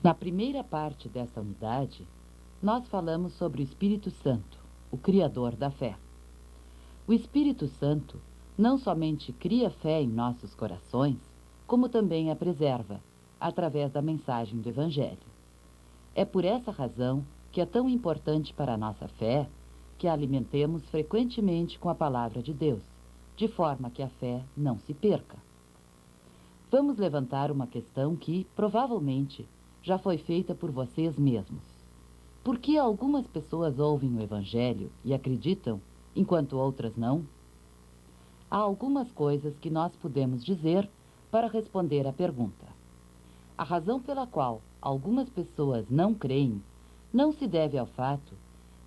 Na primeira parte dessa unidade, nós falamos sobre o Espírito Santo, o Criador da fé. O Espírito Santo não somente cria fé em nossos corações, como também a preserva, através da mensagem do Evangelho. É por essa razão que é tão importante para a nossa fé que a alimentemos frequentemente com a palavra de Deus, de forma que a fé não se perca. Vamos levantar uma questão que, provavelmente, já foi feita por vocês mesmos. Por que algumas pessoas ouvem o Evangelho e acreditam, enquanto outras não? Há algumas coisas que nós podemos dizer para responder à pergunta. A razão pela qual algumas pessoas não creem não se deve ao fato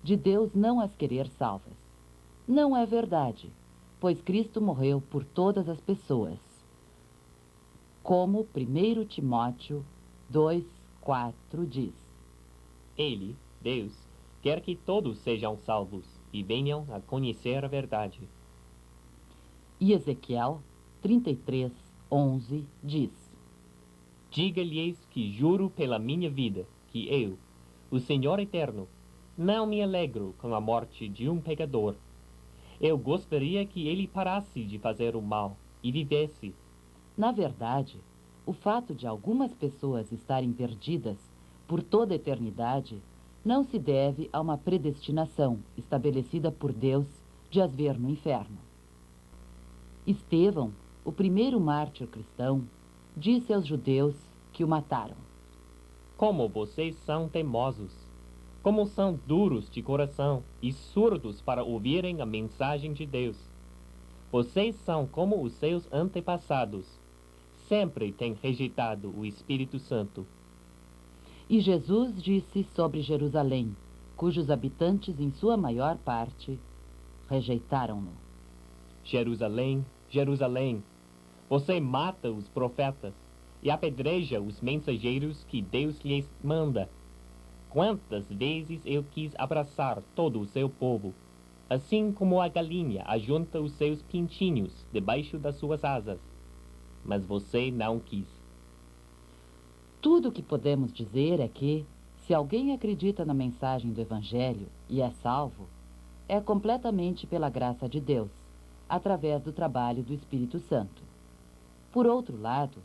de Deus não as querer salvas. Não é verdade, pois Cristo morreu por todas as pessoas. Como 1 Timóteo 2:4 diz. Ele, Deus, quer que todos sejam salvos e venham a conhecer a verdade. E Ezequiel 33:11 diz. Diga-lhes que juro pela minha vida que eu, o Senhor Eterno, não me alegro com a morte de um pecador. Eu gostaria que ele parasse de fazer o mal e vivesse. Na verdade, o fato de algumas pessoas estarem perdidas por toda a eternidade não se deve a uma predestinação estabelecida por Deus de as ver no inferno. Estevão, o primeiro mártir cristão, disse aos judeus que o mataram. Como vocês são teimosos! Como são duros de coração e surdos para ouvirem a mensagem de Deus! Vocês são como os seus antepassados. Sempre têm rejeitado o Espírito Santo. E Jesus disse sobre Jerusalém, cujos habitantes, em sua maior parte, rejeitaram-no. Jerusalém, Jerusalém, você mata os profetas e apedreja os mensageiros que Deus lhes manda. Quantas vezes eu quis abraçar todo o seu povo, assim como a galinha ajunta os seus pintinhos debaixo das suas asas. Mas você não quis. Tudo o que podemos dizer é que, se alguém acredita na mensagem do Evangelho e é salvo, é completamente pela graça de Deus, através do trabalho do Espírito Santo. Por outro lado,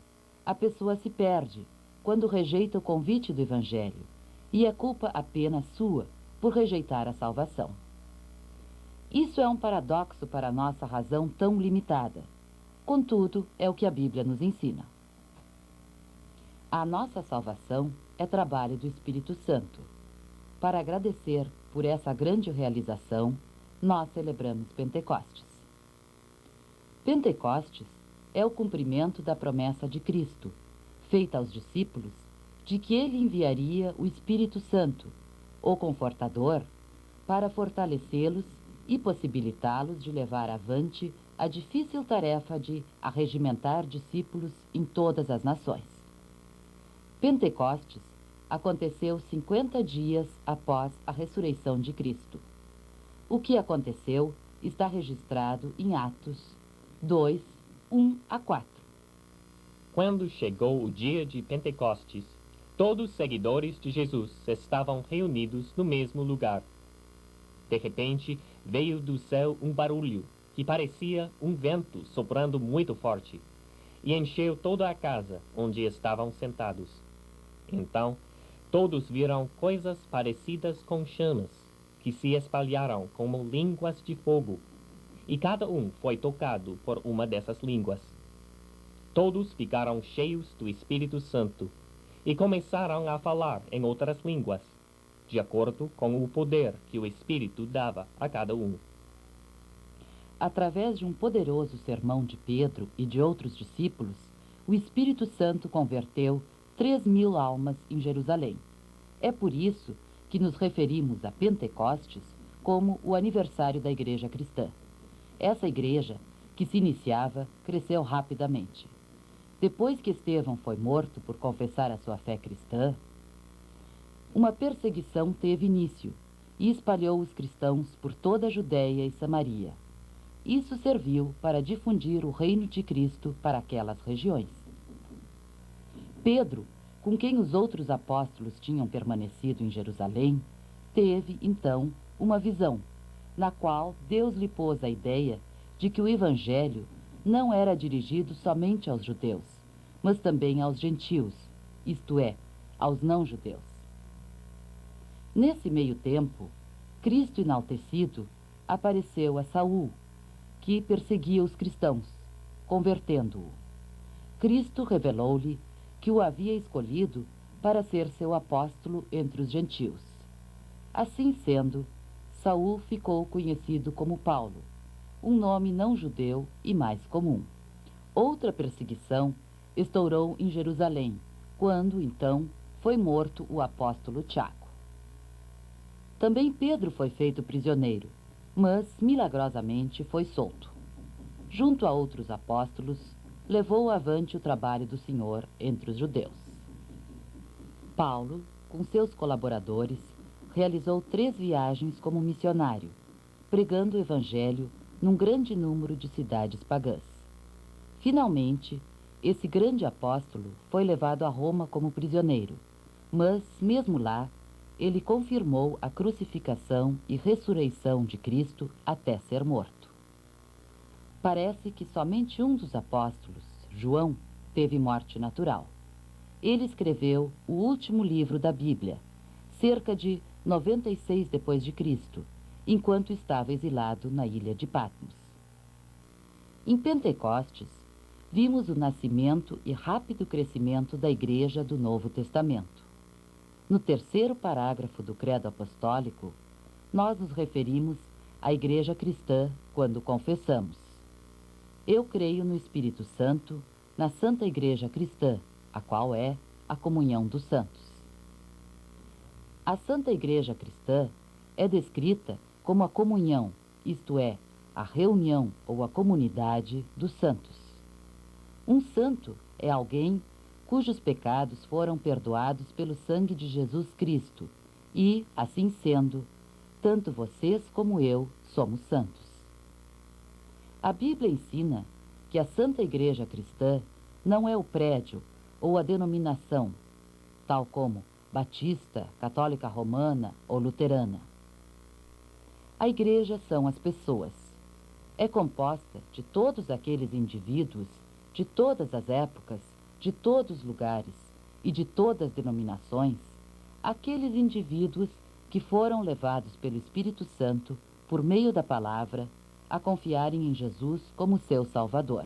a pessoa se perde quando rejeita o convite do Evangelho, e é culpa apenas sua por rejeitar a salvação. Isso é um paradoxo para a nossa razão tão limitada. Contudo, é o que a Bíblia nos ensina. A nossa salvação é trabalho do Espírito Santo. Para agradecer por essa grande realização, nós celebramos Pentecostes. Pentecostes é o cumprimento da promessa de Cristo, feita aos discípulos, de que ele enviaria o Espírito Santo, o Confortador, para fortalecê-los e possibilitá-los de levar avante a difícil tarefa de arregimentar discípulos em todas as nações. Pentecostes aconteceu 50 dias após a ressurreição de Cristo. O que aconteceu está registrado em Atos 2:1-4. Quando chegou o dia de Pentecostes, todos os seguidores de Jesus estavam reunidos no mesmo lugar. De repente, veio do céu um barulho, que parecia um vento soprando muito forte, e encheu toda a casa onde estavam sentados. Então, todos viram coisas parecidas com chamas, que se espalharam como línguas de fogo, e cada um foi tocado por uma dessas línguas. Todos ficaram cheios do Espírito Santo e começaram a falar em outras línguas, de acordo com o poder que o Espírito dava a cada um. Através de um poderoso sermão de Pedro e de outros discípulos, o Espírito Santo converteu 3.000 almas em Jerusalém. É por isso que nos referimos a Pentecostes como o aniversário da igreja cristã. Essa igreja, que se iniciava, cresceu rapidamente. Depois que Estevão foi morto por confessar a sua fé cristã, uma perseguição teve início e espalhou os cristãos por toda a Judéia e Samaria. Isso serviu para difundir o reino de Cristo para aquelas regiões. Pedro com quem os outros apóstolos tinham permanecido em Jerusalém, teve, então, uma visão, na qual Deus lhe pôs a ideia de que o Evangelho não era dirigido somente aos judeus, mas também aos gentios, isto é, aos não-judeus. Nesse meio tempo, Cristo enaltecido apareceu a Saul, que perseguia os cristãos, convertendo-o. Cristo revelou-lhe que o havia escolhido para ser seu apóstolo entre os gentios. Assim sendo, Saul ficou conhecido como Paulo, um nome não judeu e mais comum. Outra perseguição estourou em Jerusalém, quando, então, foi morto o apóstolo Tiago. Também Pedro foi feito prisioneiro, mas, milagrosamente, foi solto. Junto a outros apóstolos, levou avante o trabalho do Senhor entre os judeus. Paulo, com seus colaboradores, realizou 3 viagens como missionário, pregando o Evangelho num grande número de cidades pagãs. Finalmente, esse grande apóstolo foi levado a Roma como prisioneiro, mas, mesmo lá, ele confirmou a crucificação e ressurreição de Cristo até ser morto. Parece que somente um dos apóstolos, João, teve morte natural. Ele escreveu o último livro da Bíblia, cerca de 96 depois de Cristo, enquanto estava exilado na ilha de Patmos. Em Pentecostes, vimos o nascimento e rápido crescimento da Igreja do Novo Testamento. No 3º parágrafo do Credo Apostólico, nós nos referimos à Igreja cristã quando confessamos: eu creio no Espírito Santo, na Santa Igreja Cristã, a qual é a comunhão dos santos. A Santa Igreja Cristã é descrita como a comunhão, isto é, a reunião ou a comunidade dos santos. Um santo é alguém cujos pecados foram perdoados pelo sangue de Jesus Cristo e, assim sendo, tanto vocês como eu somos santos. A Bíblia ensina que a Santa Igreja Cristã não é o prédio ou a denominação, tal como batista, católica romana ou luterana. A Igreja são as pessoas. É composta de todos aqueles indivíduos, de todas as épocas, de todos os lugares e de todas as denominações, aqueles indivíduos que foram levados pelo Espírito Santo, por meio da palavra, a confiarem em Jesus como seu Salvador.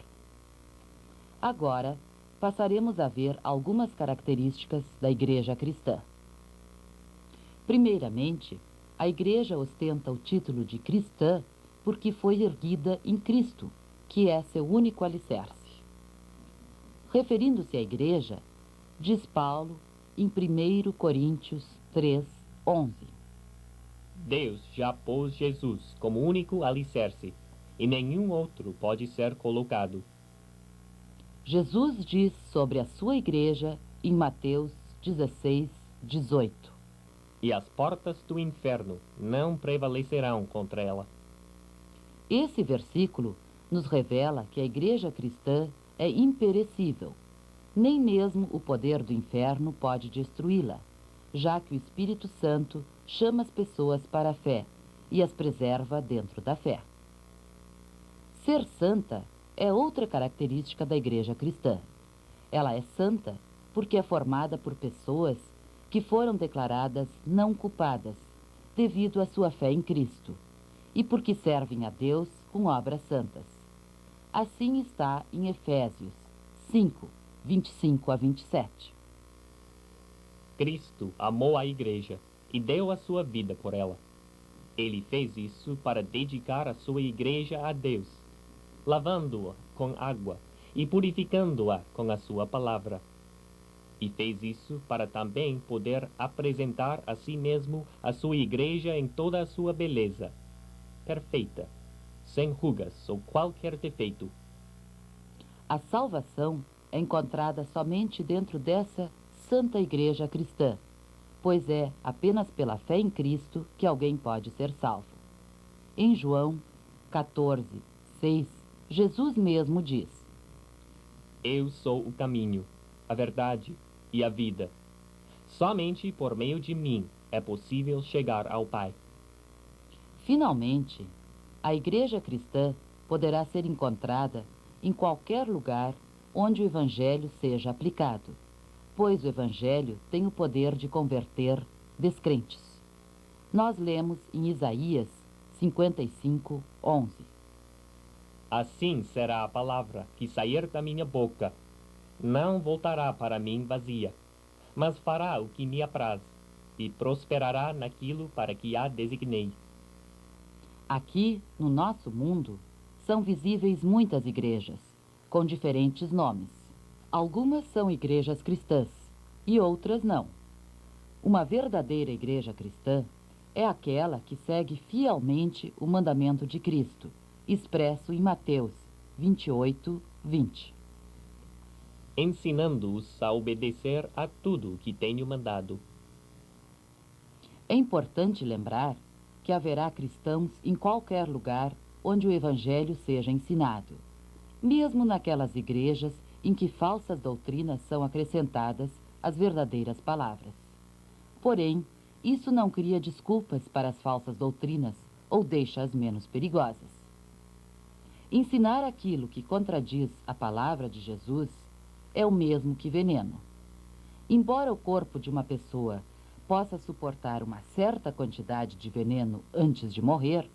Agora, passaremos a ver algumas características da Igreja cristã. Primeiramente, a Igreja ostenta o título de cristã porque foi erguida em Cristo, que é seu único alicerce. Referindo-se à Igreja, diz Paulo em 1 Coríntios 3:11. Deus já pôs Jesus como único alicerce, e nenhum outro pode ser colocado. Jesus diz sobre a sua Igreja em Mateus 16:18. E as portas do inferno não prevalecerão contra ela. Esse versículo nos revela que a Igreja cristã é imperecível. Nem mesmo o poder do inferno pode destruí-la, já que o Espírito Santo chama as pessoas para a fé e as preserva dentro da fé. Ser santa é outra característica da Igreja cristã. Ela é santa porque é formada por pessoas que foram declaradas não culpadas devido à sua fé em Cristo e porque servem a Deus com obras santas. Assim está em Efésios 5:25-27. Cristo amou a Igreja e deu a sua vida por ela. Ele fez isso para dedicar a sua Igreja a Deus, lavando-a com água e purificando-a com a sua palavra. E fez isso para também poder apresentar a si mesmo a sua Igreja em toda a sua beleza, perfeita, sem rugas ou qualquer defeito. A salvação é encontrada somente dentro dessa Santa Igreja cristã, pois é apenas pela fé em Cristo que alguém pode ser salvo. Em João 14:6, Jesus mesmo diz: Eu sou o caminho, a verdade e a vida. Somente por meio de mim é possível chegar ao Pai. Finalmente, a igreja cristã poderá ser encontrada em qualquer lugar onde o Evangelho seja aplicado, pois o Evangelho tem o poder de converter descrentes. Nós lemos em Isaías 55, 11. Assim será a palavra que sair da minha boca. Não voltará para mim vazia, mas fará o que me apraz, e prosperará naquilo para que a designei. Aqui, no nosso mundo, são visíveis muitas igrejas, com diferentes nomes. Algumas são igrejas cristãs e outras não. Uma verdadeira igreja cristã é aquela que segue fielmente o mandamento de Cristo, expresso em Mateus 28, 20. Ensinando-os a obedecer a tudo o que tenho mandado. É importante lembrar que haverá cristãos em qualquer lugar onde o Evangelho seja ensinado, mesmo naquelas igrejas em que falsas doutrinas são acrescentadas às verdadeiras palavras. Porém, isso não cria desculpas para as falsas doutrinas ou deixa-as menos perigosas. Ensinar aquilo que contradiz a palavra de Jesus é o mesmo que veneno. Embora o corpo de uma pessoa possa suportar uma certa quantidade de veneno antes de morrer,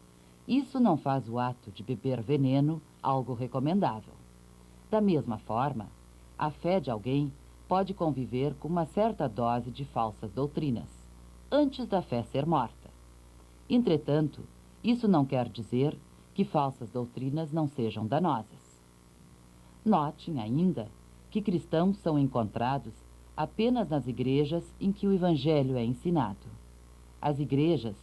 isso não faz o ato de beber veneno algo recomendável. Da mesma forma, a fé de alguém pode conviver com uma certa dose de falsas doutrinas, antes da fé ser morta. Entretanto, isso não quer dizer que falsas doutrinas não sejam danosas. Notem ainda que cristãos são encontrados apenas nas igrejas em que o Evangelho é ensinado. As igrejas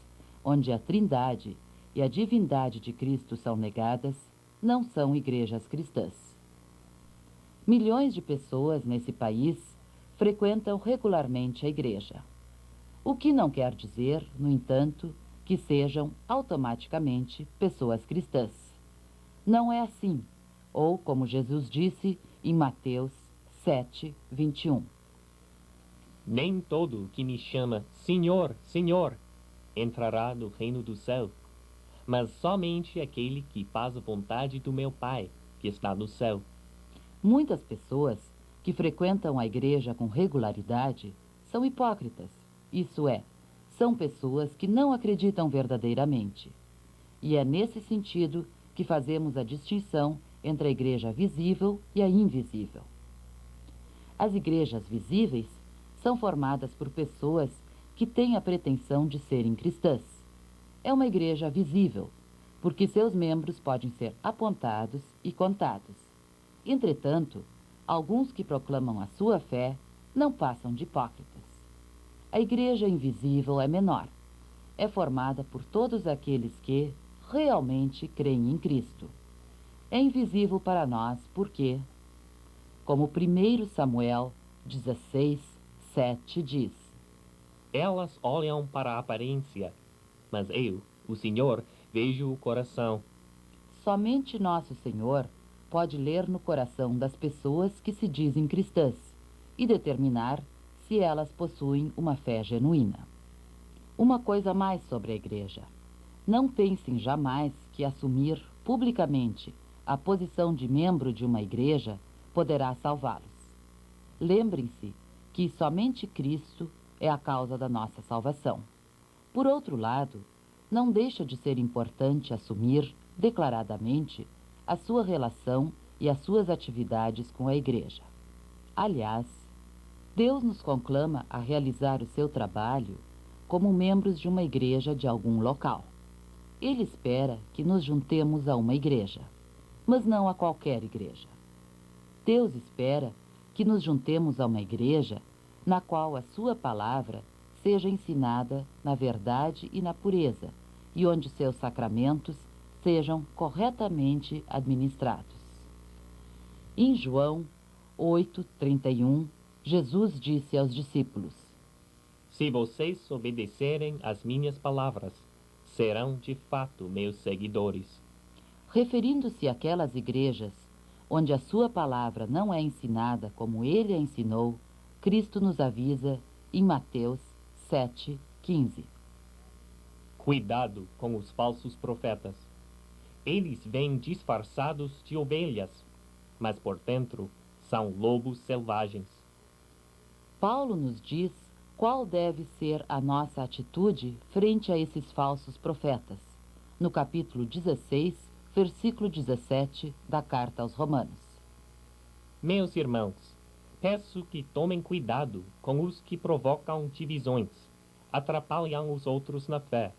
onde a Trindade e a divindade de Cristo são negadas não são igrejas cristãs. Milhões de pessoas nesse país frequentam regularmente a igreja, o que não quer dizer, no entanto, que sejam automaticamente pessoas cristãs. Não é assim, ou como Jesus disse em Mateus 7, 21. Nem todo que me chama Senhor, Senhor, entrará no reino do céu, mas somente aquele que faz a vontade do meu Pai, que está no céu. Muitas pessoas que frequentam a igreja com regularidade são hipócritas, isso é, são pessoas que não acreditam verdadeiramente. E é nesse sentido que fazemos a distinção entre a igreja visível e a invisível. As igrejas visíveis são formadas por pessoas que têm a pretensão de serem cristãs. É uma igreja visível, porque seus membros podem ser apontados e contados. Entretanto, alguns que proclamam a sua fé não passam de hipócritas. A igreja invisível é menor. É formada por todos aqueles que realmente creem em Cristo. É invisível para nós porque, como 1 Samuel 16, 7 diz: Elas olham para a aparência, mas eu, o Senhor, vejo o coração. Somente nosso Senhor pode ler no coração das pessoas que se dizem cristãs e determinar se elas possuem uma fé genuína. Uma coisa mais sobre a igreja. Não pensem jamais que assumir publicamente a posição de membro de uma igreja poderá salvá-los. Lembrem-se que somente Cristo é a causa da nossa salvação. Por outro lado, não deixa de ser importante assumir declaradamente a sua relação e as suas atividades com a igreja. Aliás, Deus nos conclama a realizar o seu trabalho como membros de uma igreja de algum local. Ele espera que nos juntemos a uma igreja, mas não a qualquer igreja. Deus espera que nos juntemos a uma igreja na qual a sua palavra seja ensinada na verdade e na pureza, e onde seus sacramentos sejam corretamente administrados. Em João 8:31, Jesus disse aos discípulos: Se vocês obedecerem às minhas palavras, serão de fato meus seguidores. Referindo-se àquelas igrejas onde a sua palavra não é ensinada como ele a ensinou, Cristo nos avisa em Mateus 7:15. Cuidado com os falsos profetas. Eles vêm disfarçados de ovelhas, mas por dentro são lobos selvagens. Paulo nos diz qual deve ser a nossa atitude frente a esses falsos profetas, no capítulo 16, versículo 17 da carta aos Romanos. Meus irmãos, peço que tomem cuidado com os que provocam divisões, atrapalham os outros na fé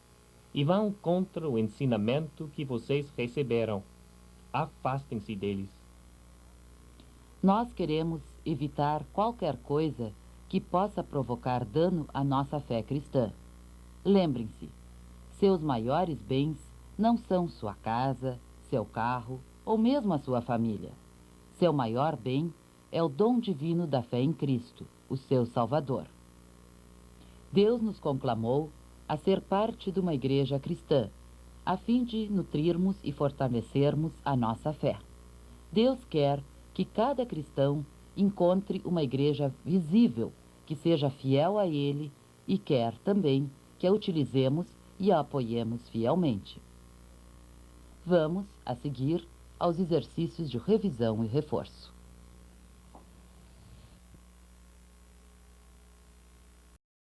e vão contra o ensinamento que vocês receberam. Afastem-se deles. Nós queremos evitar qualquer coisa que possa provocar dano à nossa fé cristã. Lembrem-se, seus maiores bens não são sua casa, seu carro ou mesmo a sua família. Seu maior bem é o dom divino da fé em Cristo, o seu Salvador. Deus nos conclamou a ser parte de uma igreja cristã, a fim de nutrirmos e fortalecermos a nossa fé. Deus quer que cada cristão encontre uma igreja visível, que seja fiel a Ele e quer também que a utilizemos e a apoiemos fielmente. Vamos, a seguir, aos exercícios de revisão e reforço.